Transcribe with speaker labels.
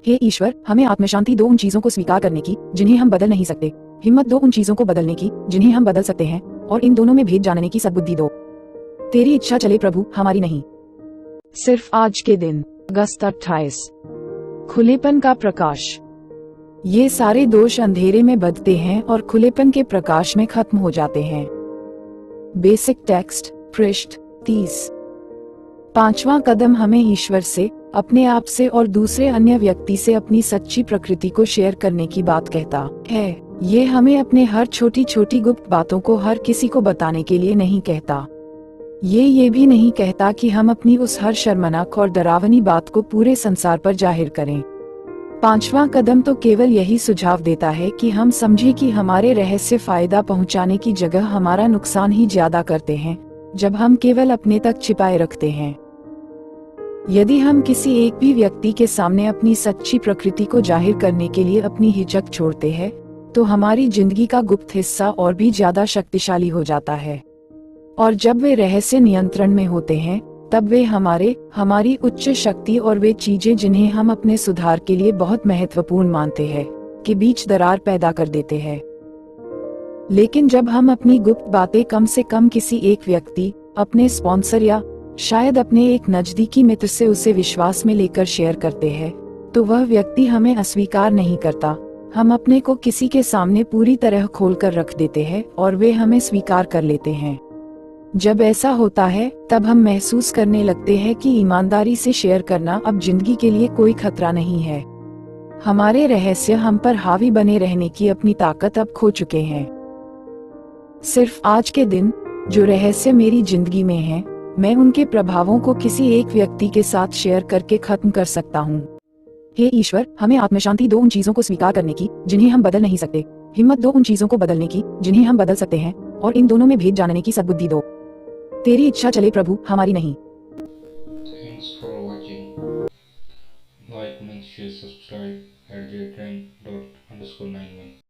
Speaker 1: हे ईश्वर, हमें आत्मशांति दो उन चीजों को स्वीकार करने की जिन्हें हम बदल नहीं सकते, हिम्मत दो उन चीजों को बदलने की जिन्हें हम बदल सकते हैं, और इन दोनों में भेद जानने की सद्बुद्धि दो। तेरी इच्छा चले प्रभु, हमारी नहीं। सिर्फ आज के दिन, अगस्त 28। खुलेपन का प्रकाश। ये सारे दोष अंधेरे में बदते हैं और खुलेपन के प्रकाश में खत्म हो जाते हैं। बेसिक टेक्स्ट, पृष्ठ 30। पांचवा कदम हमें ईश्वर से, अपने आप से और दूसरे अन्य व्यक्ति से अपनी सच्ची प्रकृति को शेयर करने की बात कहता है। ये हमें अपने हर छोटी छोटी गुप्त बातों को हर किसी को बताने के लिए नहीं कहता। ये भी नहीं कहता कि हम अपनी उस हर शर्मनाक और डरावनी बात को पूरे संसार पर जाहिर करें। पांचवा कदम तो केवल यही सुझाव देता है कि हम समझें कि हमारे रहस्य फायदा पहुंचाने की जगह हमारा नुकसान ही ज्यादा करते हैं, जब हम केवल अपने तक छिपाए रखते हैं। यदि हम किसी एक भी व्यक्ति के सामने अपनी सच्ची प्रकृति को जाहिर करने के लिए अपनी हिचक छोड़ते हैं, तो हमारी जिंदगी का गुप्त हिस्सा और भी ज्यादा शक्तिशाली हो जाता है। और जब वे रहस्य नियंत्रण में होते हैं, तब वे हमारी उच्च शक्ति और वे चीजें जिन्हें हम अपने सुधार के लिए बहुत महत्वपूर्ण मानते हैं, के बीच दरार पैदा कर देते हैं। लेकिन जब हम अपनी गुप्त बातें कम से कम किसी एक व्यक्ति, अपने स्पॉन्सर या शायद अपने एक नजदीकी मित्र से उसे विश्वास में लेकर शेयर करते हैं, तो वह व्यक्ति हमें अस्वीकार नहीं करता। हम अपने को किसी के सामने पूरी तरह खोलकर रख देते हैं और वे हमें स्वीकार कर लेते हैं। जब ऐसा होता है, तब हम महसूस करने लगते हैं कि ईमानदारी से शेयर करना अब जिंदगी के लिए कोई खतरा नहीं है। हमारे रहस्य हम पर हावी बने रहने की अपनी ताकत अब खो चुके हैं। सिर्फ आज के दिन, जो रहस्य मेरी जिंदगी में हैं, मैं उनके प्रभावों को किसी एक व्यक्ति के साथ शेयर करके खत्म कर सकता हूँ। हे ईश्वर, हमें आत्मशांति दो उन चीजों को स्वीकार करने की जिन्हें हम बदल नहीं सकते, हिम्मत दो उन चीजों को बदलने की जिन्हें हम बदल सकते हैं, और इन दोनों में भेद जानने की सद्बुद्धि दो। तेरी इच्छा चले प्रभु, हमारी नहीं।
Speaker 2: Thanks for watching. Like, make sure, subscribe at @trend_91.